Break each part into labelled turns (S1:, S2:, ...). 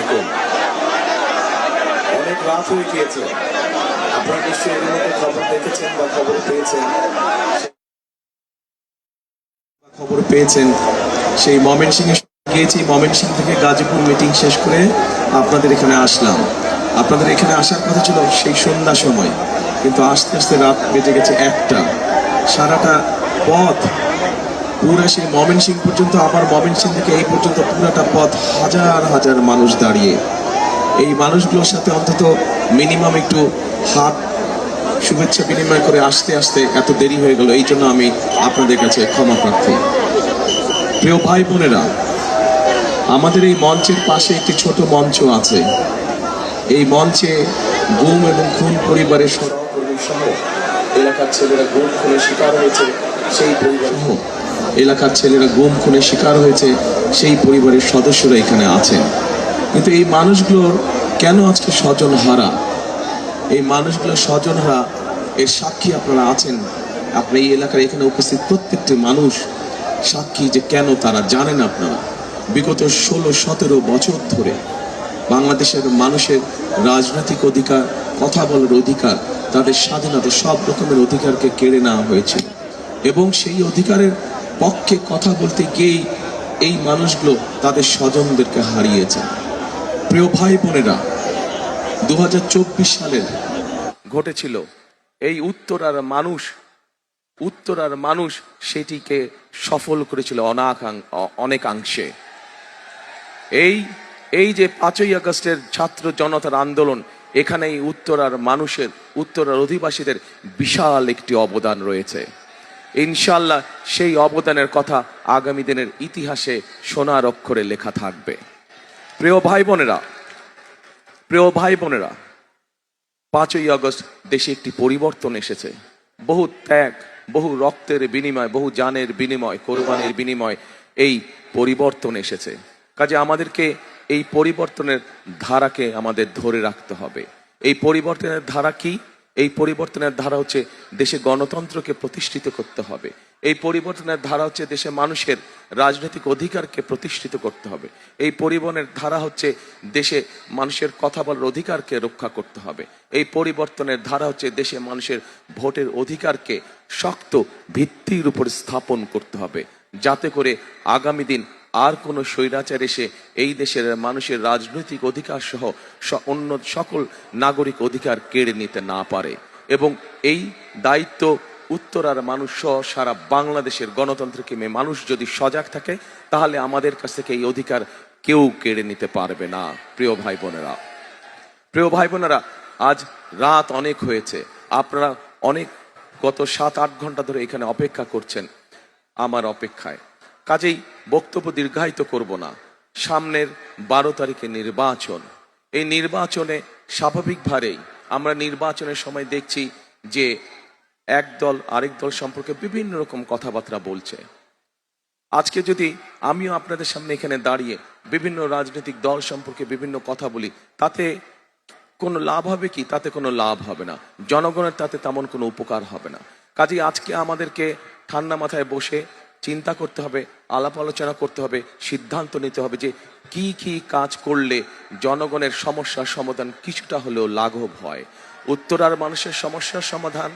S1: আলাইকুম। অনেক রাত হয়ে গিয়েছে, আপনারা নিশ্চয়ই এর মধ্যে খবর দেখেছেন বা খবর পেয়েছেন সেই ময়মনসিংহে গিয়েছি। ময়মনসিংহ থেকে গাজীপুর মিটিং শেষ করে আপনাদের এখানে আসলাম। আপনাদের এখানে আসার কথা ছিল সেই সন্ধ্যা সময়, কিন্তু আস্তে আস্তে রাত বেজে গেছে 1টা। সারাটা পথ পুরো সেই ময়মনসিংহ পর্যন্ত, আবার ময়মনসিংহ থেকে এই পর্যন্ত পুরাটা পথ হাজার হাজার মানুষ দাঁড়িয়ে। এই মানুষগুলোর সাথে অন্তত মিনিমাম একটু হাত শুভেচ্ছা বিনিময় করে আসতে আসতে এত দেরি হয়ে গেল। এই জন্য আমি আপনাদের কাছে ক্ষমা প্রার্থী। প্রিয় ভাই বোনেরা, আমাদের এই মঞ্চের পাশে একটি ছোট মঞ্চ আছে। এই মঞ্চে গুম এবং খুন পরিবারের সহকর্মী সহ এলাকার ছেলেরা গুম খুনের শিকার হয়েছে সেই পরিবার সহ এলাকার ছেলেরা গুম খুনের শিকার হয়েছে সেই পরিবারের সদস্যরা এখানে আছেন। কিন্তু এই মানুষগুলোর কেন আজকে স্বজন হারা? এই মানুষগুলোর স্বজন হারা এর সাক্ষী আপনারা আছেন। আপনি এই এলাকার এখানে উপস্থিত প্রত্যেকটি মানুষ সাক্ষী যে কেন তারা জানেন। আপনারা বিগত 16-17 বছর ধরে বাংলাদেশের মানুষের রাজনৈতিক অধিকার, কথা বলার অধিকার, তাদের স্বাধীনতা, সব রকমের অধিকারকে কেড়ে নেওয়া হয়েছিল এবং সেই অধিকারের পক্ষে কথা বলতে গিয়েই এই মানুষগুলো তাদের স্বজনদেরকে হারিয়েছে। প্রিয় ভাই বোনেরা, 2024 সালের ঘটেছিল এই উত্তরার মানুষ সেটিকে সফল করেছিল অনেকাংশে। এই যে 5ই আগস্টের ছাত্র জনতার আন্দোলন, এখানে এই উত্তরার অধিবাসীদের বিশাল একটি অবদান রয়েছে। ইনশাআল্লাহ সেই অবদানের কথা আগামী দিনের ইতিহাসে সোনার অক্ষরে লেখা থাকবে। প্রিয় ভাই বোনেরা, 5ই আগস্ট দেশে একটি পরিবর্তন এসেছে। বহু ত্যাগ, বহু রক্তের বিনিময়, বহু জানের বিনিময়, কোরবানির বিনিময় এই পরিবর্তন এসেছে। কাজে আমাদেরকে এই পরিবর্তনের ধারাকে আমাদের ধরে রাখতে হবে। এই পরিবর্তনের ধারা কি? এই পরিবর্তনের ধারা হচ্ছে দেশে গণতন্ত্রকে প্রতিষ্ঠিত করতে হবে। এই পরিবর্তনের ধারা হচ্ছে দেশে মানুষের রাজনৈতিক অধিকারকে প্রতিষ্ঠিত করতে হবে। এই পরিবর্তনের ধারা হচ্ছে দেশে মানুষের কথা বলার অধিকারকে রক্ষা করতে হবে। এই পরিবর্তনের ধারা হচ্ছে দেশে মানুষের ভোটের অধিকারকে শক্ত ভিত্তির উপর স্থাপন করতে হবে, যাতে করে আগামী দিন আর কোনো স্বৈরাচার এসে এই দেশের মানুষের রাজনৈতিক অধিকার সহ অন্য সকল নাগরিক অধিকার কেড়ে নিতে না পারে। এবং এই দায়িত্ব উত্তরার মানুষ সহ সারা বাংলাদেশের গণতন্ত্রকে মানুষ যদি সজাগ থাকে, তাহলে আমাদের কাছ থেকে এই অধিকার কেউ কেড়ে নিতে পারবে না। প্রিয় ভাই বোনেরা, আজ রাত অনেক হয়েছে। আপনারা গত 7-8 ঘন্টা ধরে এখানে অপেক্ষা করছেন আমার অপেক্ষায়। কাজেই বক্তব্য দীর্ঘায়িত করব না। সামনের 12 তারিখে নির্বাচন। এই নির্বাচনে স্বাভাবিকভাবেই আমরা নির্বাচনের সময় দেখছি যে এক দল আরেক দল সম্পর্কে বিভিন্ন রকম কথাবার্তা বলছে। আজকে যদি আমিও আপনাদের সামনে এখানে দাঁড়িয়ে বিভিন্ন রাজনৈতিক দল সম্পর্কে বিভিন্ন কথা বলি, তাতে কোনো লাভ হবে কি? তাতে কোনো লাভ হবে না। জনগণের তাতে তেমন কোনো উপকার হবে না। কাজেই আজকে আমাদেরকে ঠান্ডা মাথায় বসে চিন্তা করতে হবে, আলাপ আলোচনা করতে হবে, সিদ্ধান্ত নিতে হবে যে কি কি কাজ করলে জনগণের সমস্যার সমাধান কিছুটা হলেও লাঘব হয়। উত্তরার মানুষের সমস্যার সমাধান,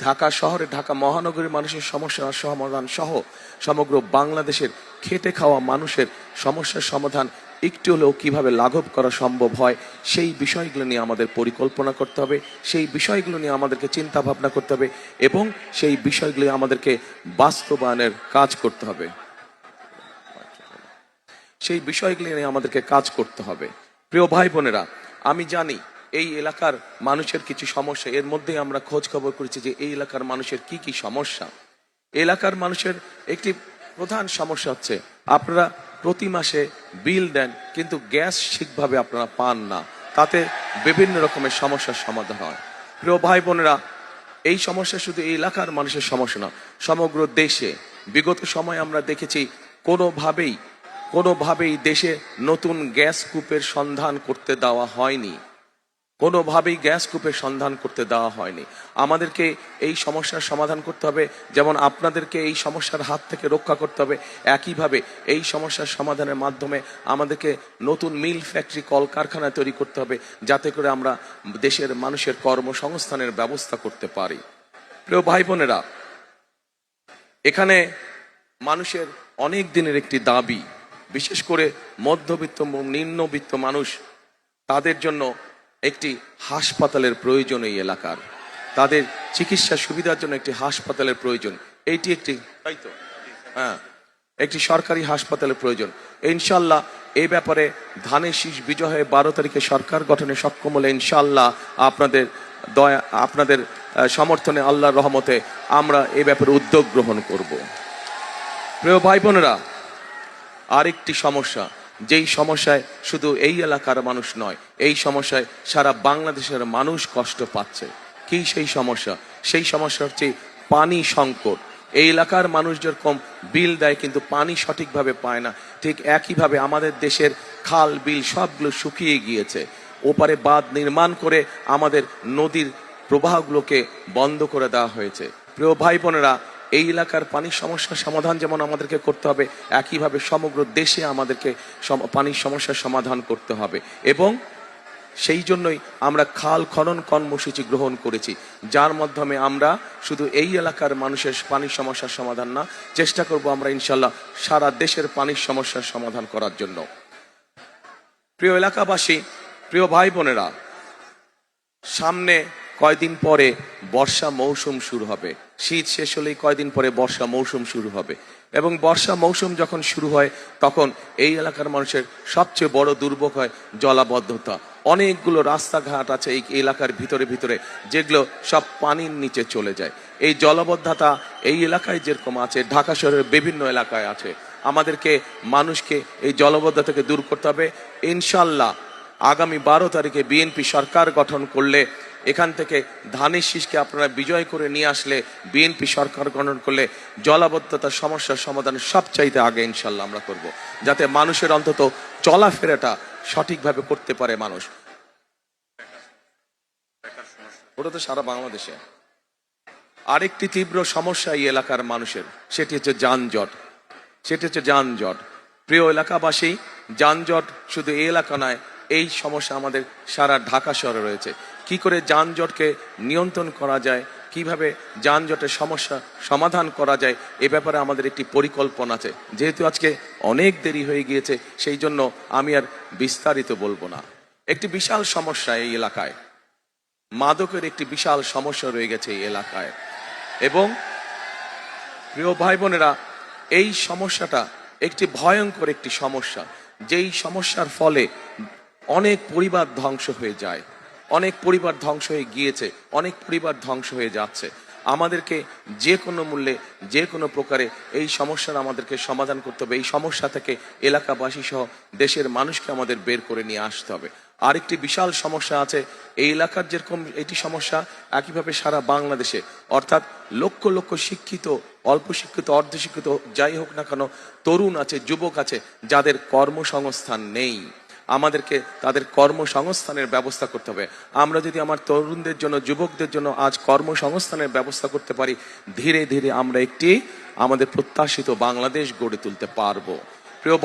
S1: ঢাকা শহরে, ঢাকা মহানগরীর মানুষের সমস্যার সমাধান সহ সমগ্র বাংলাদেশের খেটে খাওয়া মানুষের সমস্যার সমাধান একটু হলেও কিভাবে লাঘব করা সম্ভব হয়, সেই বিষয়গুলো নিয়ে আমাদের পরিকল্পনা করতে হবে, সেই বিষয়গুলো নিয়ে আমাদেরকে চিন্তা ভাবনা করতে হবে এবং সেই বিষয়গুলো আমাদেরকে বাস্তবায়নের কাজ করতে হবে। সেই বিষয়গুলো নিয়ে আমাদেরকে কাজ করতে হবে। প্রিয় ভাই বোনেরা, আমি জানি এই এলাকার মানুষের কিছু সমস্যা। এর মধ্যে আমরা খোঁজ খবর করেছি যে এই এলাকার মানুষের কি কি সমস্যা। এলাকার মানুষের একটি প্রধান সমস্যা হচ্ছে আপনারা প্রতি মাসে বিল দেন, কিন্তু গ্যাস ঠিকভাবে আপনারা পান না। তাতে বিভিন্ন রকমের সমস্যার সমাধান হয়। প্রিয় ভাই বোনেরা, এই সমস্যা শুধু এই এলাকার মানুষের সমস্যা না, সমগ্র দেশে বিগত সময় আমরা দেখেছি কোনোভাবেই দেশে নতুন গ্যাস কূপের সন্ধান করতে দেওয়া হয়নি। কোনোভাবেই গ্যাস কূপের সন্ধান করতে দেওয়া হয়নি। আমাদেরকে এই সমস্যার সমাধান করতে হবে, যেমন আপনাদেরকে এই সমস্যার হাত থেকে রক্ষা করতে হবে। একইভাবে এই সমস্যার সমাধানের মাধ্যমে আমাদেরকে নতুন মিল, ফ্যাক্টরি, কলকারখানা তৈরি করতে হবে, যাতে করে আমরা দেশের মানুষের কর্মসংস্থানের ব্যবস্থা করতে পারি। প্রিয় ভাই বোনেরা, এখানে মানুষের অনেক দিনের একটি দাবি, বিশেষ করে মধ্যবিত্ত নিম্নবিত্ত মানুষ, তাদের জন্য একটি হাসপাতালের প্রয়োজন। এই এলাকার তাদের চিকিৎসা সুবিধার জন্য একটি হাসপাতালের প্রয়োজন। এইটি একটি, তাই তো, হ্যাঁ, একটি সরকারি হাসপাতালের প্রয়োজন। ইনশাল্লাহ এই ব্যাপারে ধানের শীষ বিজয় হয়ে 12 তারিখে সরকার গঠনে সক্ষম হলে ইনশাল্লাহ আপনাদের দয়া, আপনাদের সমর্থনে, আল্লাহর রহমতে আমরা এই ব্যাপারে উদ্যোগ গ্রহণ করব। প্রিয় ভাই বোনেরা, আরেকটি সমস্যা, যেই সমস্যায় শুধু এই এলাকার মানুষ নয়, এই সমস্যায় সারা বাংলাদেশের মানুষ কষ্ট পাচ্ছে। কি সেই সমস্যা? সেই সমস্যা হচ্ছে পানি সংকট। এই এলাকার মানুষ যেরকম বিল দেয় কিন্তু পানি সঠিকভাবে পায় না, ঠিক একইভাবে আমাদের দেশের খাল বিল সবগুলো শুকিয়ে গিয়েছে। ওপারে বাঁধ নির্মাণ করে আমাদের নদীর প্রবাহগুলোকে বন্ধ করে দেওয়া হয়েছে। প্রিয় ভাই বোনেরা, এই এলাকার পানির সমস্যার সমাধান যেমন আমাদেরকে করতে হবে, একইভাবে সমগ্র দেশে আমাদেরকে পানির সমস্যার সমাধান করতে হবে। এবং সেই জন্যই আমরা খাল খনন কর্মসূচি গ্রহণ করেছি, যার মাধ্যমে আমরা শুধু এই এলাকার মানুষের পানির সমস্যার সমাধান না, চেষ্টা করব আমরা ইনশাল্লাহ সারা দেশের পানির সমস্যার সমাধান করার জন্য। প্রিয় এলাকাবাসী, প্রিয় ভাই বোনেরা, সামনে কয়দিন পরে বর্ষা মৌসুম শুরু হবে। শীত শেষ হলেই কয়দিন পরে বর্ষা মৌসুম শুরু হবে, এবং বর্ষা মৌসুম যখন শুরু হয় তখন এই এলাকার মানুষের সবচেয়ে বড় দুর্ভোগ হয় জলাবদ্ধতা। অনেকগুলো রাস্তাঘাট আছে এই এলাকার ভিতরে ভিতরে, যেগুলো সব পানির নিচে চলে যায়। এই জলাবদ্ধতা এই এলাকায় যেরকম আছে, ঢাকা শহরের বিভিন্ন এলাকায় আছে। আমাদেরকে মানুষকে এই জলাবদ্ধতা থেকে দূর করতে হবে। ইনশাল্লাহ আগামী 12 তারিখে বিএনপি সরকার গঠন করলে, এখান থেকে ধানের শীষকে আপনারা বিজয় করে নিয়ে আসলে, বিএনপি সরকার গঠন করলে জলাবদ্ধতার সমস্যার সমাধান সবচাইতে আগে ইনশাল্লাহ আমরা করব, যাতে মানুষের অন্তত চলাফেরাটা সঠিকভাবে করতে পারে মানুষ। ওটা তো সারা বাংলাদেশে। আরেকটি তীব্র সমস্যা এই এলাকার মানুষের, সেটি হচ্ছে যানজট। প্রিয় এলাকাবাসী, যানজট শুধু এই এলাকা নয়, এই সমস্যা আমাদের সারা ঢাকা শহরে রয়েছে। কি করে যানজটকে নিয়ন্ত্রণ করা যায়, কিভাবে যানজটের সমস্যা সমাধান করা যায়, এ ব্যাপারে আমাদের একটি পরিকল্পনা আছে। যেহেতু আজকে অনেক দেরি হয়ে গিয়েছে, সেই জন্য আমি আর বিস্তারিত বলবো না। একটি বিশাল সমস্যা এই এলাকায়, মাদকের একটি বিশাল সমস্যা রয়ে গেছে এই এলাকায়। এবং প্রিয় ভাই বোনেরা, এই সমস্যাটা একটি ভয়ঙ্কর একটি সমস্যা, যেই সমস্যার ফলে অনেক পরিবার ধ্বংস হয়ে যায়, অনেক পরিবার ধ্বংস হয়ে গিয়েছে, অনেক পরিবার ধ্বংস হয়ে যাচ্ছে। আমাদেরকে যে কোনো মূল্যে, যে কোনো প্রকারে এই সমস্যার আমাদেরকে সমাধান করতে হবে। এই সমস্যা থেকে এলাকাবাসী সহ দেশের মানুষকে আমাদের বের করে নিয়ে আসতে হবে। আরেকটি বিশাল সমস্যা আছে এই এলাকার, যেরকম এটি সমস্যা একইভাবে সারা বাংলাদেশে, অর্থাৎ লক্ষ লক্ষ শিক্ষিত, অল্প শিক্ষিত, অর্ধশিক্ষিত, যাই হোক না কেন, তরুণ আছে, যুবক আছে, যাদের কর্মসংস্থান নেই। আমাদেরকে তাদের কর্মসংস্থানের ব্যবস্থা করতে হবে। আমরা যদি আমার তরুণদের জন্য, যুবকদের জন্য আজ কর্মসংস্থানের ব্যবস্থা করতে পারি, ধীরে ধীরে আমরা একটি আমাদের প্রত্যাশিত বাংলাদেশ গড়ে তুলতে পারবো। প্রিয়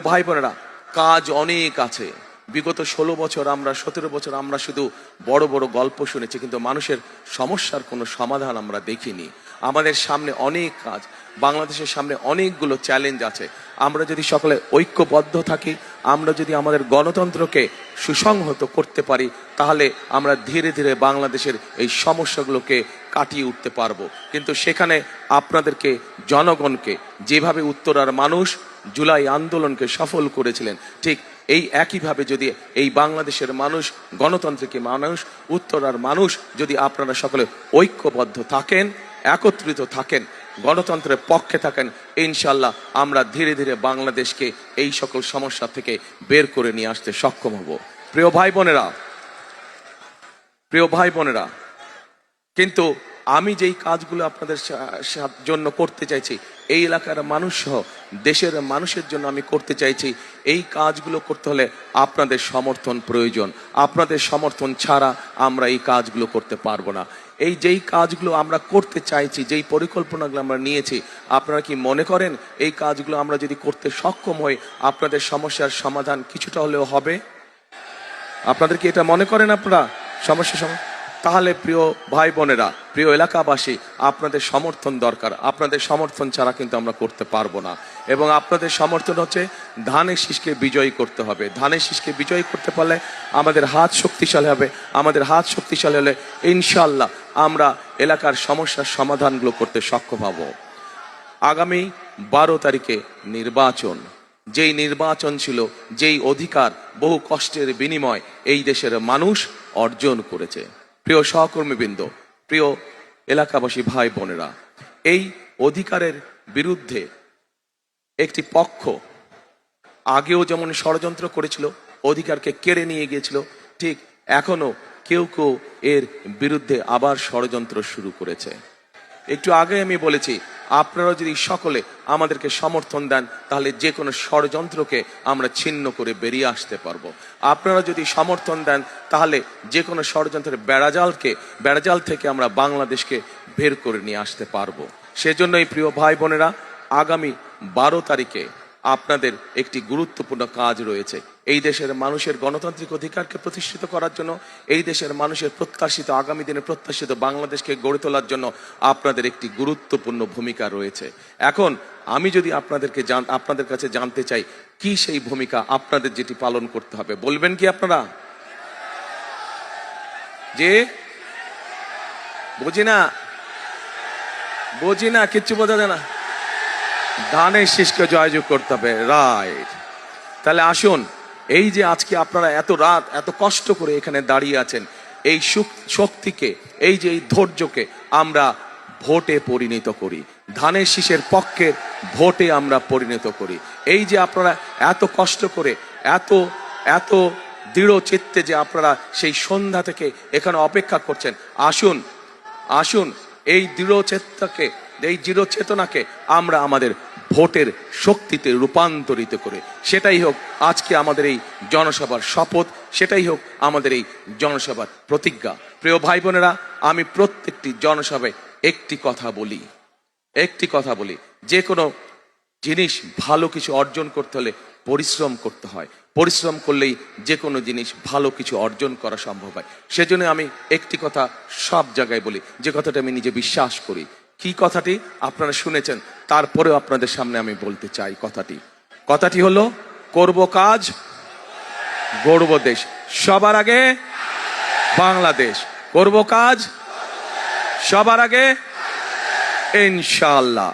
S1: ভাই বোনেরা, কাজ অনেক আছে। বিগত 16 বছর, আমরা 17 বছর আমরা শুধু বড় বড় গল্প শুনেছি, কিন্তু মানুষের সমস্যার কোনো সমাধান আমরা দেখিনি। আমাদের সামনে অনেক কাজ, বাংলাদেশের সামনে অনেকগুলো চ্যালেঞ্জ আছে। আমরা যদি সকলে ঐক্যবদ্ধ থাকি, আমরা যদি আমাদের গণতন্ত্রকে সুসংহত করতে পারি, তাহলে আমরা ধীরে ধীরে বাংলাদেশের এই সমস্যাগুলোকে কাটিয়ে উঠতে পারবো। কিন্তু সেখানে আপনাদেরকে, জনগণকে, যেভাবে উত্তরার মানুষ জুলাই আন্দোলনকে সফল করেছিলেন, ঠিক এই একইভাবে যদি এই বাংলাদেশের মানুষ, গণতন্ত্রকে মানুষ, উত্তরার মানুষ, যদি আপনারা সকলে ঐক্যবদ্ধ থাকেন, একত্রিত থাকেন, গণতন্ত্রের পক্ষে থাকেন, ইনশাল্লাহ আমরা ধীরে ধীরে বাংলাদেশকে এই সকল সমস্যা থেকে বের করে নিয়ে আসতে সক্ষম হব। প্রিয় ভাই বোনেরা, কিন্তু আমি যেই কাজগুলো আপনাদের জন্য করতে চাইছি, এই এলাকার মানুষ সহ দেশের মানুষের জন্য আমি করতে চাইছি। এই কাজগুলো করতে হলে আপনাদের সমর্থন প্রয়োজন। আপনাদের সমর্থন ছাড়া আমরা এই কাজগুলো করতে পারবো না। এই যেই কাজগুলো আমরা করতে চাইছি, যেই পরিকল্পনাগুলো আমরা নিয়েছি, আপনারা কি মনে করেন এই কাজগুলো আমরা যদি করতে সক্ষম হই আপনাদের সমস্যার সমাধান কিছুটা হলেও হবে? আপনাদের কি এটা মনে করেন আপনারা সমস্যার সমাধান? তাহলে প্রিয় ভাই বোনেরা, প্রিয় এলাকাবাসী, আপনাদের সমর্থন দরকার। আপনাদের সমর্থন ছাড়া কিন্তু আমরা করতে পারবো না। এবং আপনাদের সমর্থন হচ্ছে ধানের শীষকে বিজয়ী করতে হবে। ধানের শীষকে বিজয়ী করতে পারলে আমাদের হাত শক্তিশালী হবে। আমাদের হাত শক্তিশালী হলে ইনশাল্লাহ আমরা এলাকার সমস্যার সমাধানগুলো করতে সক্ষম হব। আগামী 12 তারিখে নির্বাচন, যেই নির্বাচন ছিল, যেই অধিকার বহু কষ্টের বিনিময় এই দেশের মানুষ অর্জন করেছে। প্রিয় সহকর্মীবৃন্দ, প্রিয় এলাকাবাসী ভাই বোনেরা, এই অধিকারের বিরুদ্ধে একটি পক্ষ আগেও যেমন ষড়যন্ত্র করেছিল, অধিকারকে কেড়ে নিয়ে গিয়েছিল, ঠিক এখনো কেউ কেউ এর বিরুদ্ধে আবার ষড়যন্ত্র শুরু করেছে। একটু আগে আমি বলেছি, আপনারা যদি সকলে আমাদেরকে সমর্থন দেন তাহলে যে কোনো ষড়যন্ত্রকে আমরা ছিন্ন করে বেরিয়ে আসতে পারবো। আপনারা যদি সমর্থন দেন তাহলে যে কোনো ষড়যন্ত্রের বেড়াজাল থেকে আমরা বাংলাদেশকে বের করে নিয়ে আসতে পারবো। সেজন্যই প্রিয় ভাই বোনেরা, আগামী 12 তারিখে আপনাদের একটি গুরুত্বপূর্ণ কাজ রয়েছে। এই দেশের মানুষের গণতান্ত্রিক অধিকারকে প্রতিষ্ঠিত করার জন্য, এই দেশের মানুষের প্রত্যাশিত আগামী দিনে প্রত্যাশিত বাংলাদেশকে গড়ে তোলার জন্য আপনাদের একটি গুরুত্বপূর্ণ ভূমিকা রয়েছে। এখন আমি যদি আপনাদের কাছে জানতে চাই কি সেই ভূমিকা আপনাদের যেটি পালন করতে হবে, বলবেন কি আপনারা? যে বুঝি না কিচ্ছু বোঝা যায় না। ধানের শীষকে জয়যোগ করতে হবে, রাইট। তাহলে আসুন, এই যে আজকে আপনারা এত রাত এত কষ্ট করে এখানে দাঁড়িয়ে আছেন, এই শক্তিকে, এই যে এই ধৈর্যকে আমরা ভোটে পরিণত করি। ধানের শীষের পক্ষে ভোটে আমরা পরিণত করি। এই যে আপনারা এত কষ্ট করে, এত দৃঢ় চিত্তে যে আপনারা সেই সন্ধ্যা থেকে এখানে অপেক্ষা করছেন, আসুন এই দৃঢ় চেতনাকে আমরা আমাদের ভোটের শক্তিতে রূপান্তরিত করে, সেটাই হোক আজকে আমাদের এই জনসভার শপথ, সেটাই হোক আমাদের এই জনসভার প্রতিজ্ঞা। প্রিয় ভাই বোনেরা, আমি প্রত্যেকটি জনসভায় একটি কথা বলি, যে কোনো জিনিস ভালো কিছু অর্জন করতে হলে পরিশ্রম করতে হয়। পরিশ্রম করলেই যে কোনো জিনিস ভালো কিছু অর্জন করা সম্ভব হয়। সেজন্য আমি একটি কথা সব জায়গায় বলি, যে কথাটা আমি নিজে বিশ্বাস করি। কি কথাটি আপনারা শুনেছেন, তারপরেও আপনাদের সামনে আমি বলতে চাই। কথাটি হলো, করব কাজ, গড়ব দেশ, সবার আগে বাংলাদেশ। করব কাজ, সবার আগে ইনশাআল্লাহ।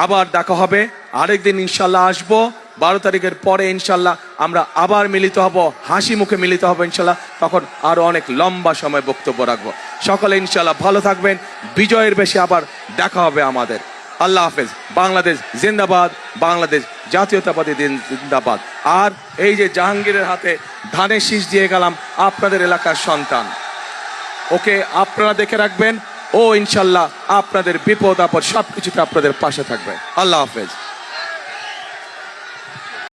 S1: আবার দেখা হবে, আরেকদিন ইনশাআল্লাহ আসবো। 12 তারিখের পরে ইনশাআল্লাহ আমরা আবার মিলিত হব, হাসি মুখে মিলিত হব ইনশাআল্লাহ। তখন আরো অনেক লম্বা সময় বক্তব্য রাখবো। সকলে ইনশাআল্লাহ ভালো থাকবেন। বিজয়ের বেশে আবার দেখা হবে আমাদের। আল্লাহ হাফেজ। বাংলাদেশ জিন্দাবাদ, বাংলাদেশ জাতীয়তাবাদী জিন্দাবাদ। আর এই যে জাহাঙ্গীরের হাতে ধানের শীষ দিয়ে গেলাম, আপনাদের এলাকার সন্তান, ওকে আপনারা দেখে রাখবেন। ও ইনশাআল্লাহ আপনাদের বিপদ আপদ সবকিছুতে আপনাদের পাশে থাকবে। আল্লাহ হাফেজ।